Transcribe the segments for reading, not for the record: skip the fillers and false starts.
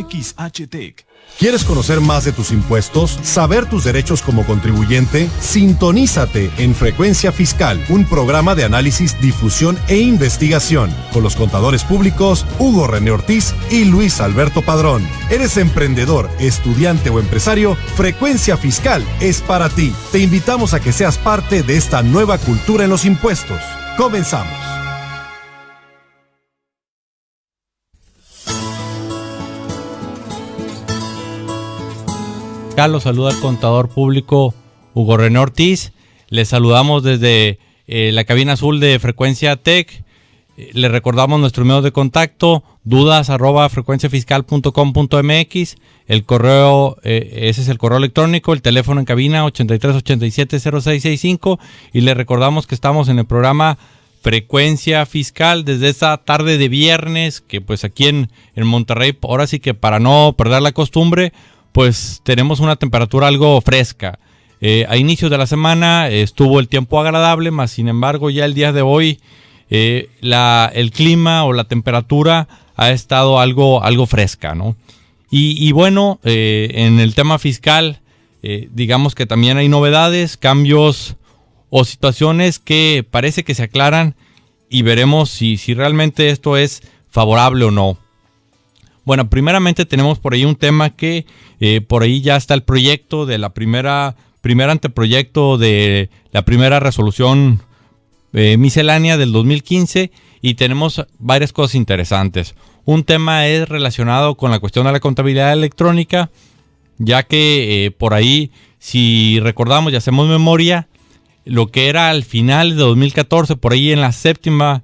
XHTEC. ¿Quieres conocer más de tus impuestos? ¿Saber tus derechos como contribuyente? Sintonízate en Frecuencia Fiscal, un programa de análisis, difusión e investigación, con los contadores públicos Hugo René Ortiz y Luis Alberto Padrón. ¿Eres emprendedor, estudiante o empresario? Frecuencia Fiscal es para ti. Te invitamos a que seas parte de esta nueva cultura en los impuestos. Comenzamos. Los saluda el contador público Hugo René Ortiz. Les saludamos desde la cabina azul de Frecuencia Tech. Les recordamos nuestro medio de contacto, dudas@frecuenciafiscal.com.mx. El correo, ese es el correo electrónico, el teléfono en cabina 8387-0665. Y les recordamos que estamos en el programa Frecuencia Fiscal desde esta tarde de viernes, que pues aquí en Monterrey, ahora sí que para no perder la costumbre, pues tenemos una temperatura algo fresca. A inicios de la semana estuvo el tiempo agradable, mas sin embargo ya el día de hoy el clima o la temperatura ha estado algo fresca, ¿no? Y bueno, en el tema fiscal, digamos que también hay novedades, cambios o situaciones que parece que se aclaran y veremos si realmente esto es favorable o no. Bueno, primeramente tenemos por ahí un tema que por ahí ya está el proyecto de la primer anteproyecto de la primera resolución miscelánea del 2015 y tenemos varias cosas interesantes. Un tema es relacionado con la cuestión de la contabilidad electrónica, ya que por ahí, si recordamos y hacemos memoria, lo que era al final de 2014, por ahí en la séptima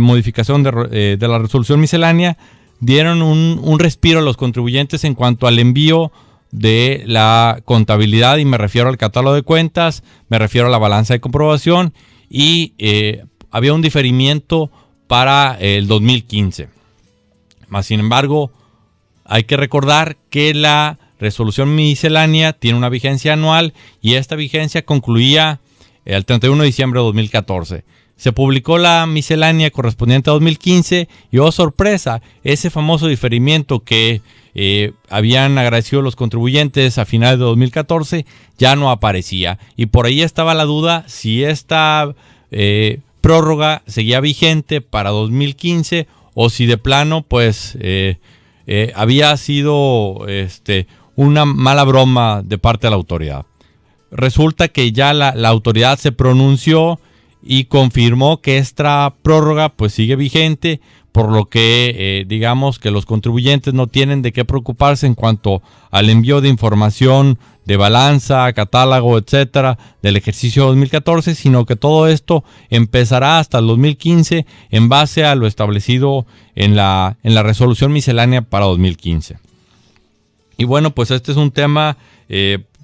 modificación de la resolución miscelánea, dieron un respiro a los contribuyentes en cuanto al envío de la contabilidad, y me refiero al catálogo de cuentas, me refiero a la balanza de comprobación, y había un diferimiento para el 2015. Más sin embargo, hay que recordar que la resolución miscelánea tiene una vigencia anual y esta vigencia concluía el 31 de diciembre de 2014. Se publicó la miscelánea correspondiente a 2015 y, oh sorpresa, ese famoso diferimiento que habían agradecido los contribuyentes a finales de 2014 ya no aparecía. Y por ahí estaba la duda si esta prórroga seguía vigente para 2015 o si de plano pues había sido una mala broma de parte de la autoridad. Resulta que ya la autoridad se pronunció y confirmó que esta prórroga pues sigue vigente, por lo que digamos que los contribuyentes no tienen de qué preocuparse en cuanto al envío de información de balanza, catálogo, etcétera, del ejercicio 2014, sino que todo esto empezará hasta el 2015 en base a lo establecido en la resolución miscelánea para 2015. Y bueno, pues este es un tema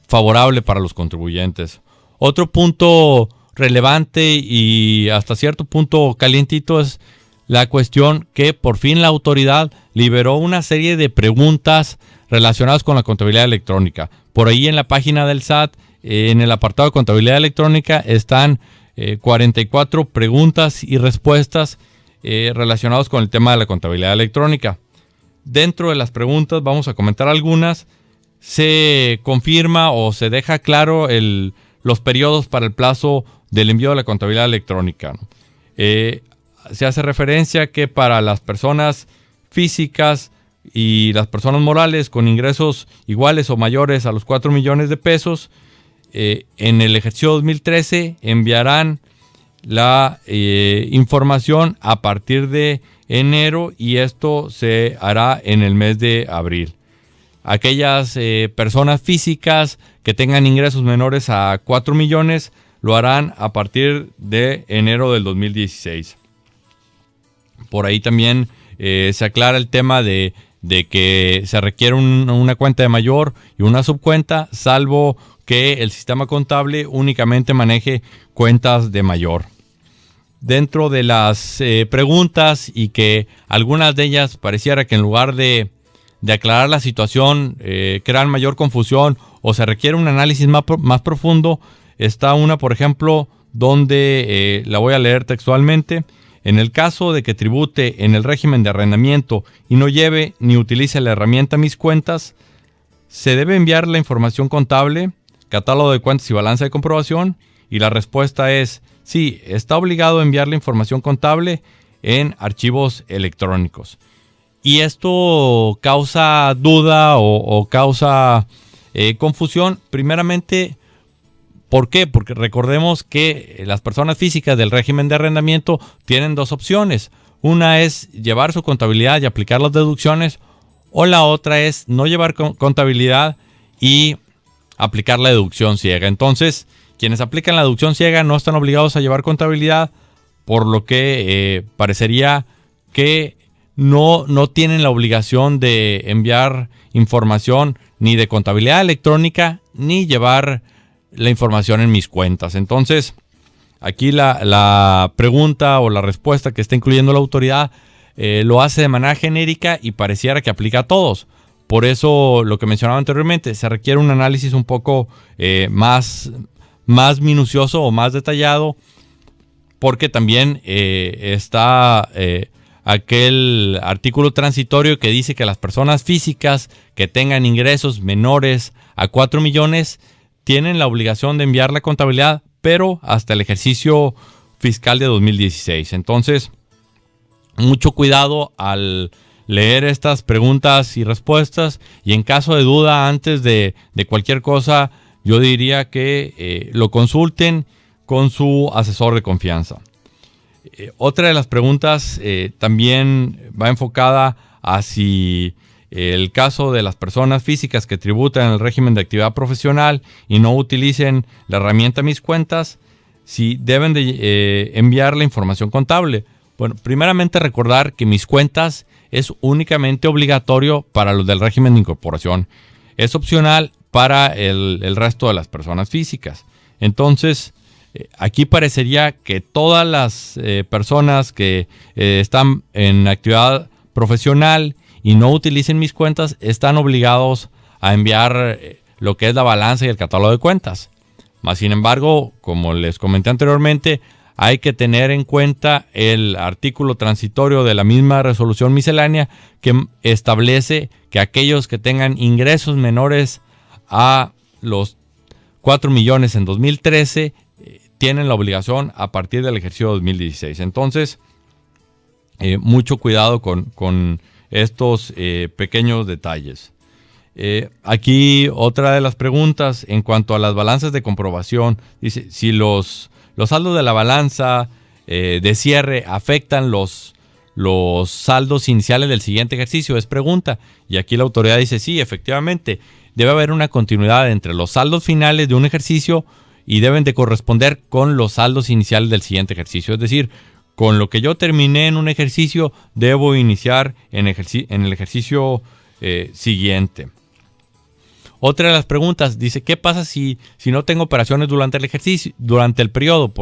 favorable para los contribuyentes. Otro punto relevante y hasta cierto punto calientito es la cuestión que por fin la autoridad liberó una serie de preguntas relacionadas con la contabilidad electrónica. Por ahí en la página del SAT, en el apartado de contabilidad electrónica, están 44 preguntas y respuestas relacionadas con el tema de la contabilidad electrónica. Dentro de las preguntas vamos a comentar algunas. Se confirma o se deja claro los periodos para el plazo del envío de la contabilidad electrónica. Se hace referencia que para las personas físicas y las personas morales con ingresos iguales o mayores a los 4 millones de pesos, en el ejercicio 2013 enviarán la información a partir de enero y esto se hará en el mes de abril. Aquellas personas físicas que tengan ingresos menores a 4 millones lo harán a partir de enero del 2016. Por ahí también se aclara el tema de que se requiere una cuenta de mayor y una subcuenta, salvo que el sistema contable únicamente maneje cuentas de mayor. Dentro de las preguntas, y que algunas de ellas pareciera que en lugar de aclarar la situación crean mayor confusión o se requiere un análisis más profundo, está una, por ejemplo, donde la voy a leer textualmente. En el caso de que tribute en el régimen de arrendamiento y no lleve ni utilice la herramienta Mis Cuentas, se debe enviar la información contable, catálogo de cuentas y balanza de comprobación, y la respuesta es sí, está obligado a enviar la información contable en archivos electrónicos. Y esto causa duda o causa confusión, primeramente. ¿Por qué? Porque recordemos que las personas físicas del régimen de arrendamiento tienen dos opciones. Una es llevar su contabilidad y aplicar las deducciones, o la otra es no llevar contabilidad y aplicar la deducción ciega. Entonces, quienes aplican la deducción ciega no están obligados a llevar contabilidad, por lo que parecería que no tienen la obligación de enviar información ni de contabilidad electrónica ni llevar la información en Mis Cuentas. Entonces, aquí la pregunta o la respuesta que está incluyendo la autoridad lo hace de manera genérica y pareciera que aplica a todos. Por eso, lo que mencionaba anteriormente, se requiere un análisis un poco más minucioso o más detallado, porque también está aquel artículo transitorio que dice que las personas físicas que tengan ingresos menores a 4 millones tienen la obligación de enviar la contabilidad, pero hasta el ejercicio fiscal de 2016. Entonces, mucho cuidado al leer estas preguntas y respuestas, y en caso de duda, antes de cualquier cosa, yo diría que lo consulten con su asesor de confianza. Otra de las preguntas también va enfocada a si el caso de las personas físicas que tributan en el régimen de actividad profesional y no utilicen la herramienta Mis Cuentas, si deben de enviar la información contable. Bueno, primeramente recordar que Mis Cuentas es únicamente obligatorio para los del régimen de incorporación. Es opcional para el resto de las personas físicas. Entonces, aquí parecería que todas las personas que están en actividad profesional y no utilicen Mis Cuentas están obligados a enviar lo que es la balanza y el catálogo de cuentas. Más sin embargo, como les comenté anteriormente, hay que tener en cuenta el artículo transitorio de la misma resolución miscelánea que establece que aquellos que tengan ingresos menores a los 4 millones en 2013 tienen la obligación a partir del ejercicio 2016. Entonces, mucho cuidado con estos pequeños detalles. Aquí otra de las preguntas en cuanto a las balanzas de comprobación. Dice, si los saldos de la balanza de cierre afectan los saldos iniciales del siguiente ejercicio, es pregunta. Y aquí la autoridad dice, sí, efectivamente, debe haber una continuidad entre los saldos finales de un ejercicio y deben de corresponder con los saldos iniciales del siguiente ejercicio. Es decir, con lo que yo terminé en un ejercicio, debo iniciar en el ejercicio siguiente. Otra de las preguntas dice, ¿qué pasa si no tengo operaciones durante el periodo?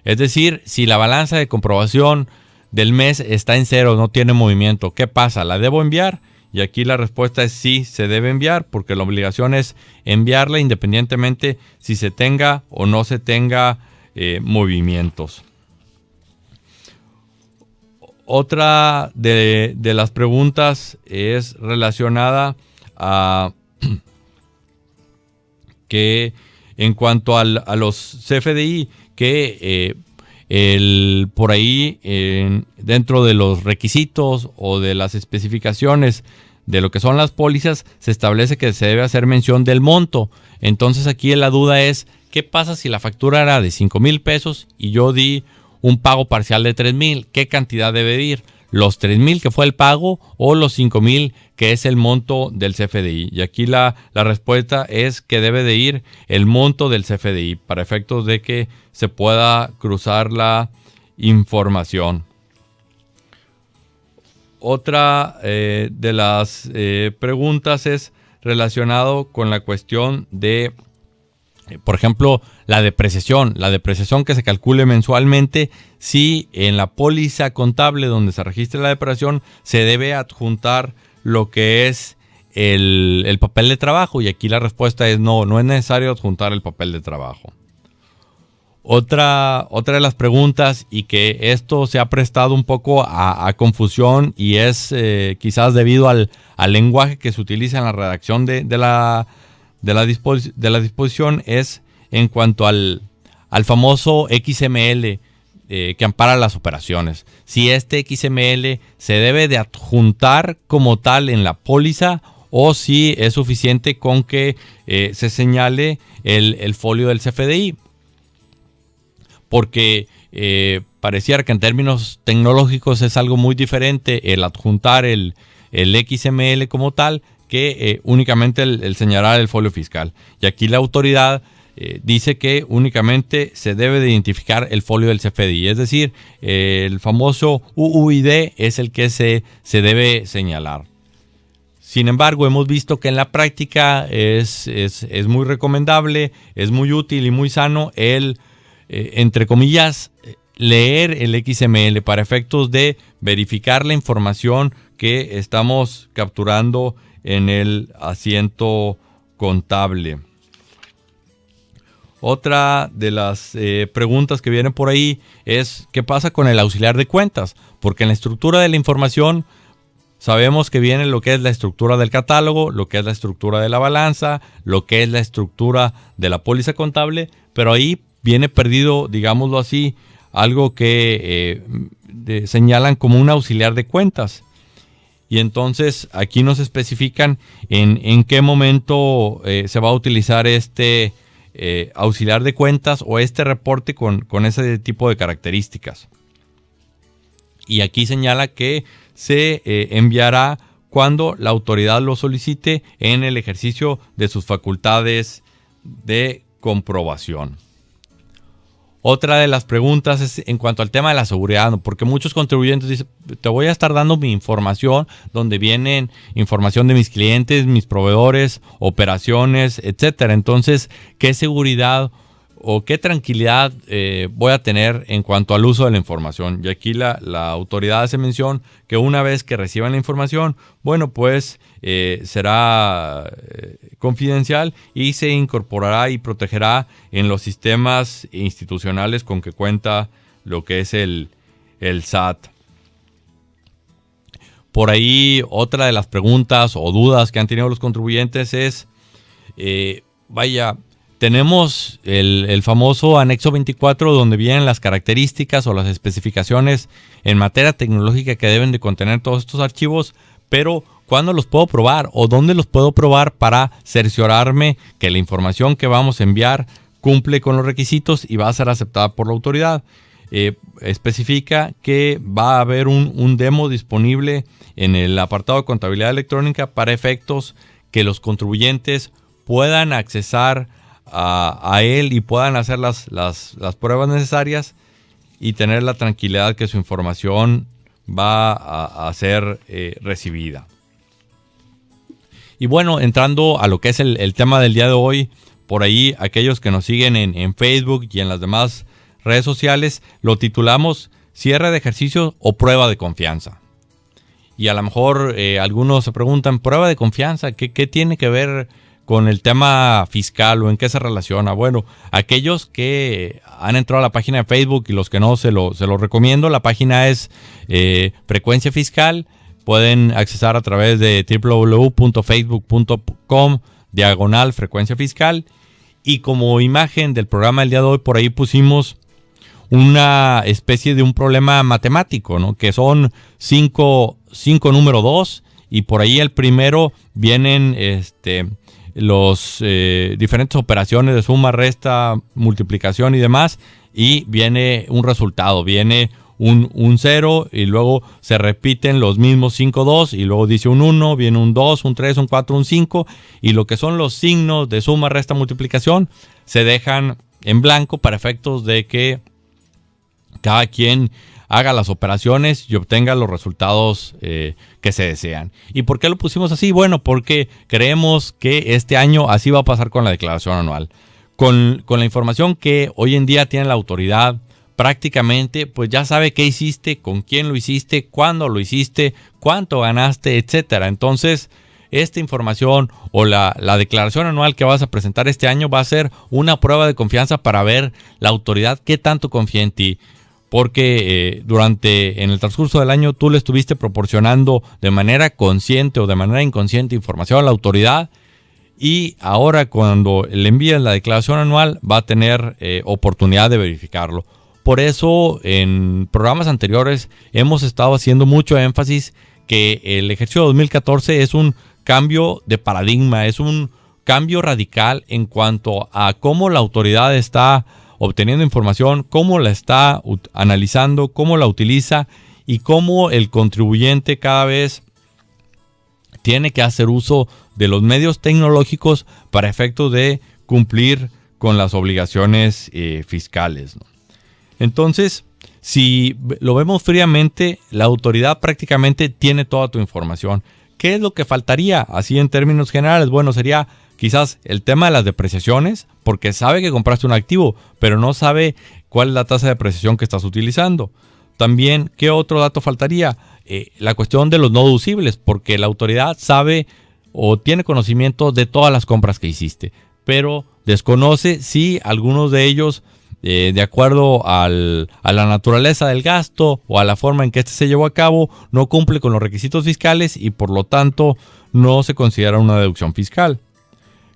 Es decir, si la balanza de comprobación del mes está en cero, no tiene movimiento, ¿qué pasa? ¿La debo enviar? Y aquí la respuesta es sí, se debe enviar, porque la obligación es enviarla independientemente si se tenga o no se tenga movimientos. Otra de las preguntas es relacionada a que en cuanto a los CFDI, que por ahí dentro de los requisitos o de las especificaciones de lo que son las pólizas, se establece que se debe hacer mención del monto. Entonces aquí la duda es, ¿qué pasa si la factura era de 5,000 pesos y yo di un pago parcial de 3,000? ¿Qué cantidad debe ir? ¿Los 3,000 que fue el pago o los 5,000 que es el monto del CFDI? Y aquí la respuesta es que debe de ir el monto del CFDI para efectos de que se pueda cruzar la información. Otra de las preguntas es relacionado con la cuestión de, por ejemplo, la depreciación que se calcule mensualmente, si en la póliza contable donde se registre la depreciación se debe adjuntar lo que es el papel de trabajo, y aquí la respuesta es no es necesario adjuntar el papel de trabajo. Otra de las preguntas, y que esto se ha prestado un poco a confusión, y es quizás debido al lenguaje que se utiliza en la redacción de la disposición, es en cuanto al famoso XML que ampara las operaciones. Si este XML se debe de adjuntar como tal en la póliza, o si es suficiente con que se señale el folio del CFDI. Porque pareciera que en términos tecnológicos es algo muy diferente el adjuntar el XML como tal que únicamente el señalar el folio fiscal. Y aquí la autoridad dice que únicamente se debe de identificar el folio del CFDI, es decir, el famoso UUID es el que se debe señalar. Sin embargo, hemos visto que en la práctica es muy recomendable, es muy útil y muy sano el entre comillas, leer el XML para efectos de verificar la información que estamos capturando en el asiento contable. Otra de las preguntas que vienen por ahí es ¿qué pasa con el auxiliar de cuentas? Porque en la estructura de la información sabemos que viene lo que es la estructura del catálogo, lo que es la estructura de la balanza, lo que es la estructura de la póliza contable, pero ahí viene perdido, digámoslo así, algo que señalan como un auxiliar de cuentas. Y entonces aquí nos especifican en qué momento se va a utilizar este auxiliar de cuentas o este reporte con ese tipo de características. Y aquí señala que se enviará cuando la autoridad lo solicite en el ejercicio de sus facultades de comprobación. Otra de las preguntas es en cuanto al tema de la seguridad, ¿no? Porque muchos contribuyentes dicen, te voy a estar dando mi información, donde vienen información de mis clientes, mis proveedores, operaciones, etcétera. Entonces, ¿qué seguridad o qué tranquilidad voy a tener en cuanto al uso de la información? Y aquí la autoridad hace mención que una vez que reciban la información, bueno, pues será confidencial y se incorporará y protegerá en los sistemas institucionales con que cuenta lo que es el SAT. Por ahí, otra de las preguntas o dudas que han tenido los contribuyentes es, tenemos el famoso anexo 24 donde vienen las características o las especificaciones en materia tecnológica que deben de contener todos estos archivos, pero ¿cuándo los puedo probar o dónde los puedo probar para cerciorarme que la información que vamos a enviar cumple con los requisitos y va a ser aceptada por la autoridad? Especifica que va a haber un demo disponible en el apartado de contabilidad electrónica para efectos que los contribuyentes puedan accesar a él y puedan hacer las pruebas necesarias y tener la tranquilidad que su información va a ser recibida. Y bueno, entrando a lo que es el tema del día de hoy, por ahí aquellos que nos siguen en Facebook y en las demás redes sociales, lo titulamos cierre de ejercicio o prueba de confianza. Y a lo mejor algunos se preguntan, ¿prueba de confianza? ¿Qué tiene que ver con el tema fiscal o en qué se relaciona? Bueno, aquellos que han entrado a la página de Facebook y los que no, se lo recomiendo. La página es Frecuencia Fiscal. Pueden accesar a través de www.facebook.com/Frecuencia Fiscal. Y como imagen del programa del día de hoy, por ahí pusimos una especie de un problema matemático, ¿no? Que son 5 número 2, y por ahí el primero vienen los diferentes operaciones de suma, resta, multiplicación y demás, y viene un resultado, viene un 0 y luego se repiten los mismos 5, 2 y luego dice un 1, viene un 2, un 3, un 4, un 5, y lo que son los signos de suma, resta, multiplicación se dejan en blanco para efectos de que cada quien haga las operaciones y obtenga los resultados que se desean. ¿Y por qué lo pusimos así? Bueno, porque creemos que este año así va a pasar con la declaración anual. Con la información que hoy en día tiene la autoridad, prácticamente pues ya sabe qué hiciste, con quién lo hiciste, cuándo lo hiciste, cuánto ganaste, etcétera. Entonces esta información o la declaración anual que vas a presentar este año va a ser una prueba de confianza para ver la autoridad qué tanto confía en ti. Porque en el transcurso del año tú le estuviste proporcionando de manera consciente o de manera inconsciente información a la autoridad, y ahora cuando le envíes la declaración anual va a tener oportunidad de verificarlo. Por eso en programas anteriores hemos estado haciendo mucho énfasis que el ejercicio 2014 es un cambio de paradigma, es un cambio radical en cuanto a cómo la autoridad está obteniendo información, cómo la está analizando, cómo la utiliza y cómo el contribuyente cada vez tiene que hacer uso de los medios tecnológicos para efecto de cumplir con las obligaciones fiscales, ¿no? Entonces, si lo vemos fríamente, la autoridad prácticamente tiene toda tu información. ¿Qué es lo que faltaría? Así en términos generales, bueno, sería quizás el tema de las depreciaciones, porque sabe que compraste un activo, pero no sabe cuál es la tasa de depreciación que estás utilizando. También, ¿qué otro dato faltaría? La cuestión de los no deducibles, porque la autoridad sabe o tiene conocimiento de todas las compras que hiciste, pero desconoce si algunos de ellos, de acuerdo a la naturaleza del gasto o a la forma en que este se llevó a cabo, no cumple con los requisitos fiscales y por lo tanto no se considera una deducción fiscal.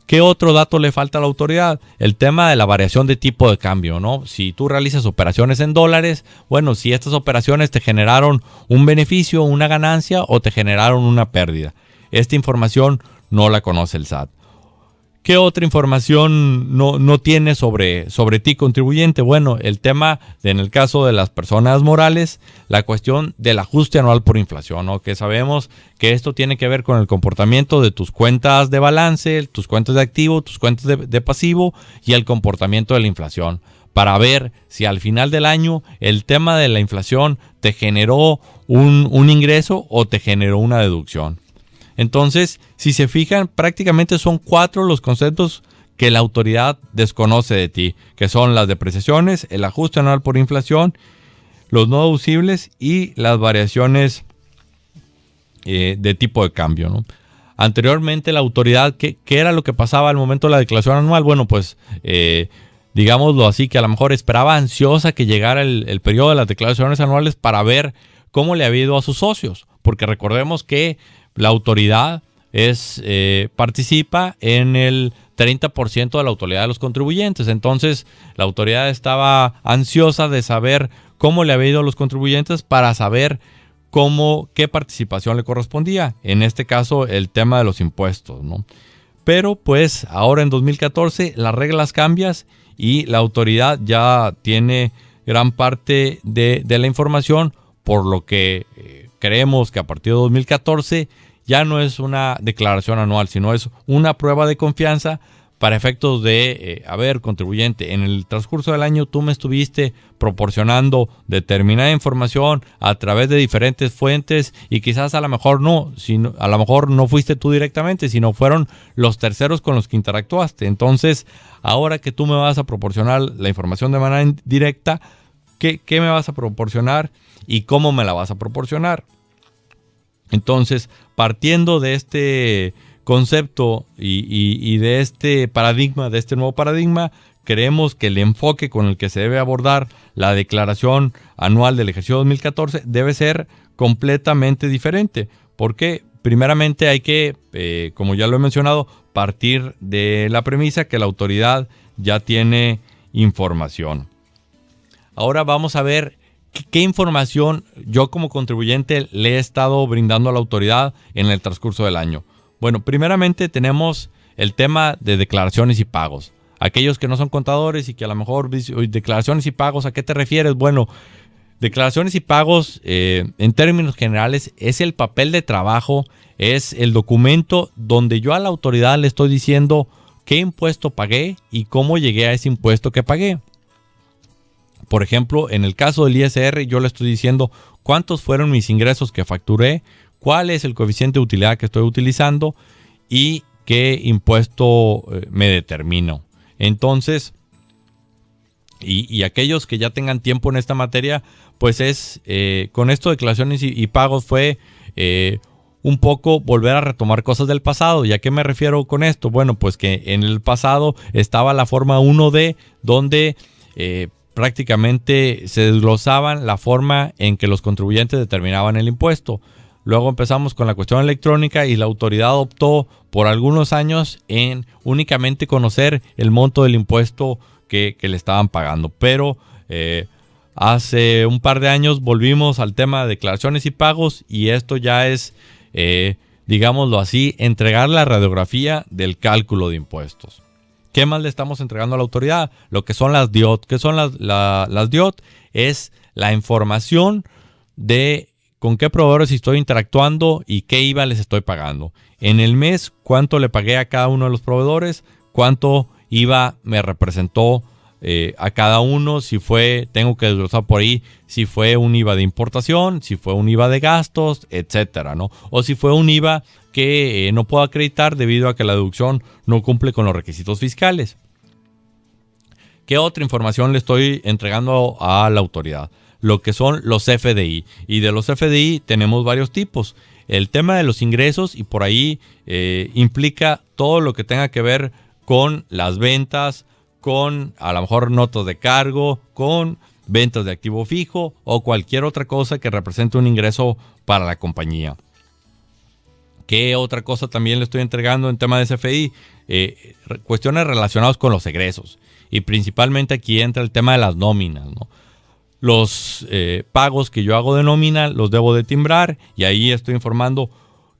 ¿Qué otro dato le falta a la autoridad? El tema de la variación de tipo de cambio, ¿no? Si tú realizas operaciones en dólares, bueno, si estas operaciones te generaron un beneficio, una ganancia o te generaron una pérdida. Esta información no la conoce el SAT. ¿Qué otra información no tiene sobre ti, contribuyente? Bueno, el tema, en el caso de las personas morales, la cuestión del ajuste anual por inflación, ¿no? Que sabemos que esto tiene que ver con el comportamiento de tus cuentas de balance, tus cuentas de activo, tus cuentas de pasivo y el comportamiento de la inflación, para ver si al final del año el tema de la inflación te generó un ingreso o te generó una deducción. Entonces, si se fijan, prácticamente son 4 los conceptos que la autoridad desconoce de ti, que son las depreciaciones, el ajuste anual por inflación, los no deducibles y las variaciones de tipo de cambio, ¿no? Anteriormente la autoridad, ¿qué era lo que pasaba al momento de la declaración anual? Bueno, pues digámoslo así, que a lo mejor esperaba ansiosa que llegara el periodo de las declaraciones anuales para ver cómo le había ido a sus socios, porque recordemos que la autoridad participa en el 30% de la utilidad de los contribuyentes. Entonces, la autoridad estaba ansiosa de saber cómo le había ido a los contribuyentes para saber qué participación le correspondía. En este caso, el tema de los impuestos, ¿no? Pero, pues, ahora en 2014 las reglas cambian y la autoridad ya tiene gran parte de la información, por lo que creemos que a partir de 2014 ya no es una declaración anual, sino es una prueba de confianza para efectos de, contribuyente, en el transcurso del año tú me estuviste proporcionando determinada información a través de diferentes fuentes y quizás a lo mejor no fuiste tú directamente, sino fueron los terceros con los que interactuaste. Entonces, ahora que tú me vas a proporcionar la información de manera directa, ¿qué me vas a proporcionar y cómo me la vas a proporcionar? Entonces, partiendo de este concepto y de este paradigma, de este nuevo paradigma, creemos que el enfoque con el que se debe abordar la declaración anual del ejercicio 2014 debe ser completamente diferente. Porque primeramente hay que, como ya lo he mencionado, partir de la premisa que la autoridad ya tiene información. Ahora vamos a ver qué información yo como contribuyente le he estado brindando a la autoridad en el transcurso del año. Bueno, primeramente tenemos el tema de declaraciones y pagos. Aquellos que no son contadores y que a lo mejor dicen, declaraciones y pagos, ¿a qué te refieres? Bueno, declaraciones y pagos en términos generales es el papel de trabajo, es el documento donde yo a la autoridad le estoy diciendo qué impuesto pagué y cómo llegué a ese impuesto que pagué. Por ejemplo, en el caso del ISR, yo le estoy diciendo cuántos fueron mis ingresos que facturé, cuál es el coeficiente de utilidad que estoy utilizando y qué impuesto me determino. Entonces, y aquellos que ya tengan tiempo en esta materia, pues con esto de declaraciones y pagos fue un poco volver a retomar cosas del pasado. ¿Y a qué me refiero con esto? Bueno, pues que en el pasado estaba la forma 1D, donde prácticamente se desglosaban la forma en que los contribuyentes determinaban el impuesto. Luego empezamos con la cuestión electrónica y la autoridad optó por algunos años en únicamente conocer el monto del impuesto que le estaban pagando. Pero hace un par de años volvimos al tema de declaraciones y pagos, y esto ya es, digámoslo así, entregar la radiografía del cálculo de impuestos. ¿Qué más le estamos entregando a la autoridad? Lo que son las DIOT. ¿Qué son las DIOT? Es la información de con qué proveedores estoy interactuando y qué IVA les estoy pagando. En el mes, cuánto le pagué a cada uno de los proveedores, cuánto IVA me representó a cada uno, si fue, tengo que desglosar por ahí, si fue un IVA de importación, si fue un IVA de gastos, etcétera, ¿no? O si fue un IVA que no puedo acreditar debido a que la deducción no cumple con los requisitos fiscales. ¿Qué otra información le estoy entregando a la autoridad? Lo que son los FDI. Y de los FDI tenemos varios tipos. El tema de los ingresos, y por ahí implica todo lo que tenga que ver con las ventas, con a lo mejor notas de cargo, con ventas de activo fijo o cualquier otra cosa que represente un ingreso para la compañía. ¿Qué otra cosa también le estoy entregando en tema de CFDI? Cuestiones relacionadas con los egresos. Y principalmente aquí entra el tema de las nóminas, ¿no? Los pagos que yo hago de nómina los debo de timbrar, y ahí estoy informando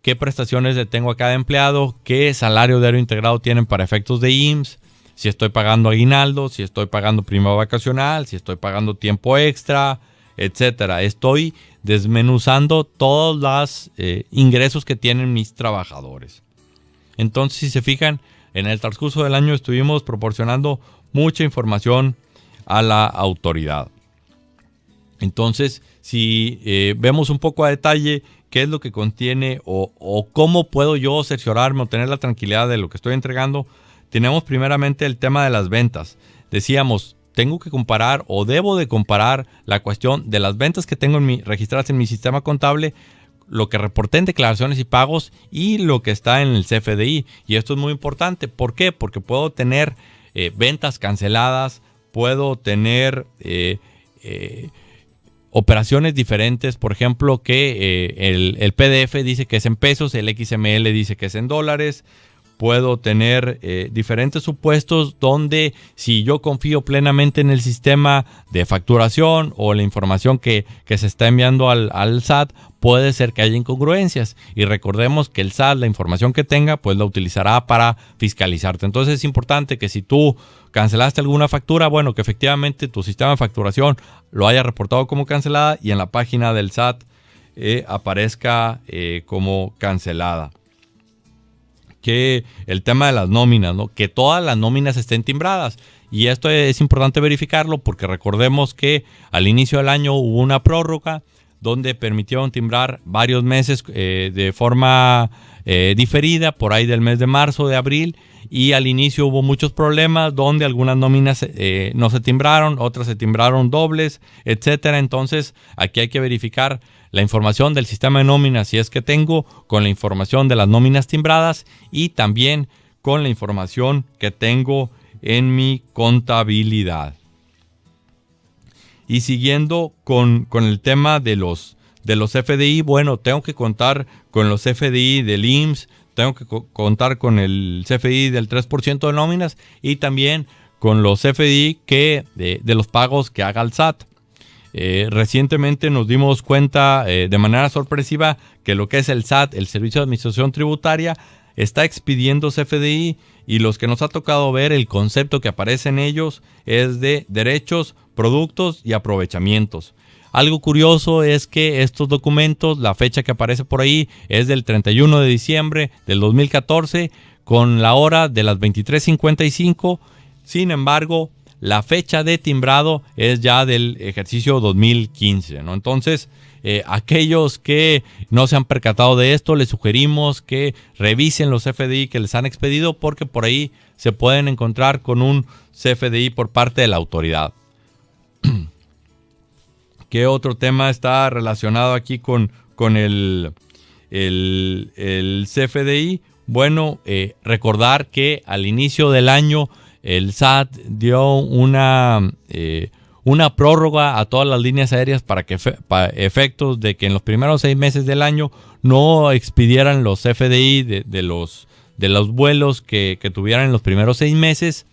qué prestaciones le tengo a cada empleado, qué salario diario integrado tienen para efectos de IMSS, si estoy pagando aguinaldo, si estoy pagando prima vacacional, si estoy pagando tiempo extra, etcétera. Estoy desmenuzando todos los ingresos que tienen mis trabajadores. Entonces, si se fijan, en el transcurso del año estuvimos proporcionando mucha información a la autoridad. Entonces, si vemos un poco a detalle qué es lo que contiene o cómo puedo yo cerciorarme o tener la tranquilidad de lo que estoy entregando, tenemos primeramente el tema de las ventas. Decíamos, tengo que comparar o debo de comparar la cuestión de las ventas que tengo registradas en mi sistema contable, lo que reporté en declaraciones y pagos y lo que está en el CFDI. Y esto es muy importante. ¿Por qué? Porque puedo tener ventas canceladas, puedo tener operaciones diferentes. Por ejemplo, que el PDF dice que es en pesos, el XML dice que es en dólares. Puedo tener diferentes supuestos donde, si yo confío plenamente en el sistema de facturación o la información que se está enviando al SAT, puede ser que haya incongruencias. Y recordemos que el SAT, la información que tenga, pues la utilizará para fiscalizarte. Entonces es importante que si tú cancelaste alguna factura, bueno, que efectivamente tu sistema de facturación lo haya reportado como cancelada y en la página del SAT aparezca como cancelada. Que el tema de las nóminas, ¿no? Que todas las nóminas estén timbradas. Y esto es importante verificarlo porque recordemos que al inicio del año hubo una prórroga donde permitieron timbrar varios meses de forma diferida, por ahí del mes de marzo, de abril, y al inicio hubo muchos problemas donde algunas nóminas no se timbraron, otras se timbraron dobles, etcétera. Entonces aquí hay que verificar la información del sistema de nóminas, si es que tengo, con la información de las nóminas timbradas y también con la información que tengo en mi contabilidad. Y siguiendo con el tema de los FDI, bueno, tengo que contar con los FDI del IMSS, tengo que contar con el CFDI del 3% de nóminas y también con los FDI de los pagos que haga el SAT. Recientemente nos dimos cuenta de manera sorpresiva que lo que es el SAT, el Servicio de Administración Tributaria, está expidiendo CFDI, y los que nos ha tocado ver, el concepto que aparece en ellos es de derechos, productos y aprovechamientos. Algo curioso es que estos documentos, la fecha que aparece por ahí es del 31 de diciembre del 2014 con la hora de las 23:55. Sin embargo, la fecha de timbrado es ya del ejercicio 2015, ¿no? Entonces, aquellos que no se han percatado de esto, les sugerimos que revisen los CFDI que les han expedido, porque por ahí se pueden encontrar con un CFDI por parte de la autoridad. ¿Qué otro tema está relacionado aquí con el el CFDI, bueno, recordar que al inicio del año el SAT dio una prórroga a todas las líneas aéreas para efectos de que en los primeros 6 meses del año no expidieran los CFDI de los vuelos que tuvieran en los primeros 6 meses.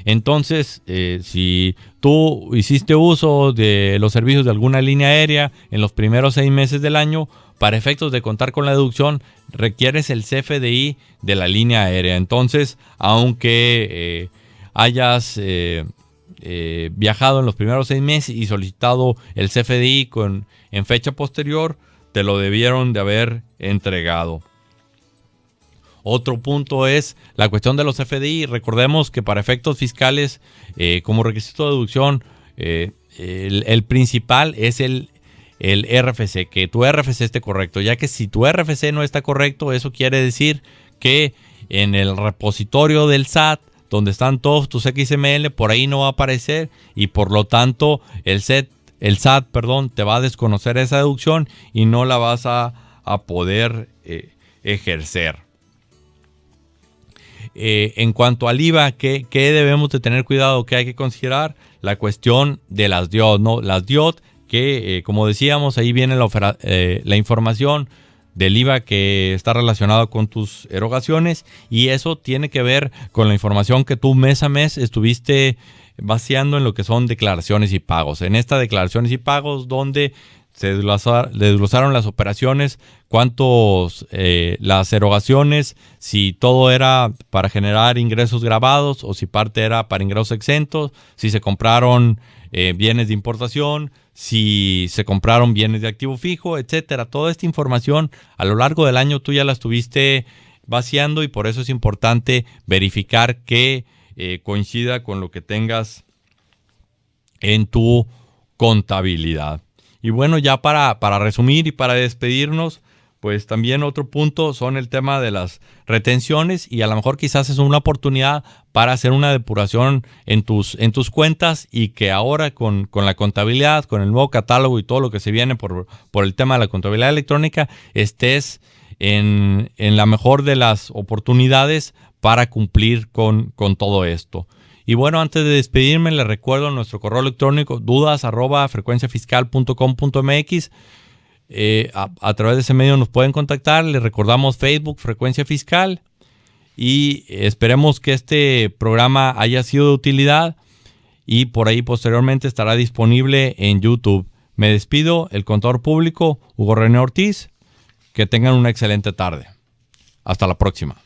Entonces, si tú hiciste uso de los servicios de alguna línea aérea en los primeros 6 meses del año, para efectos de contar con la deducción, requieres el CFDI de la línea aérea. Entonces, aunque hayas viajado en los primeros 6 meses y solicitado el CFDI en fecha posterior, te lo debieron de haber entregado. Otro punto es la cuestión de los CFDI. Recordemos que para efectos fiscales, como requisito de deducción, el principal es el RFC, que tu RFC esté correcto, ya que si tu RFC no está correcto, eso quiere decir que en el repositorio del SAT, donde están todos tus XML, por ahí no va a aparecer y por lo tanto el SAT, te va a desconocer esa deducción y no la vas a poder ejercer. En cuanto al IVA, ¿qué debemos de tener cuidado? ¿Qué hay que considerar? La cuestión de las DIOT, ¿no? Las DIOT que, como decíamos, ahí viene la información del IVA que está relacionado con tus erogaciones, y eso tiene que ver con la información que tú mes a mes estuviste vaciando en lo que son declaraciones y pagos. En esta declaraciones y pagos, donde se desglosaron las operaciones, cuántos, las erogaciones, si todo era para generar ingresos grabados o si parte era para ingresos exentos, si se compraron bienes de importación, si se compraron bienes de activo fijo, etcétera. Toda esta información a lo largo del año tú ya la estuviste vaciando, y por eso es importante verificar que coincida con lo que tengas en tu contabilidad. Y bueno, ya para resumir y para despedirnos, pues también otro punto son el tema de las retenciones, y a lo mejor quizás es una oportunidad para hacer una depuración en tus cuentas, y que ahora con la contabilidad, con el nuevo catálogo y todo lo que se viene por el tema de la contabilidad electrónica, estés en la mejor de las oportunidades para cumplir con todo esto. Y bueno, antes de despedirme, les recuerdo nuestro correo electrónico dudas@frecuenciafiscal.com.mx. A través de ese medio nos pueden contactar. Les recordamos Facebook Frecuencia Fiscal, y esperemos que este programa haya sido de utilidad, y por ahí posteriormente estará disponible en YouTube. Me despido, el contador público Hugo René Ortiz. Que tengan una excelente tarde. Hasta la próxima.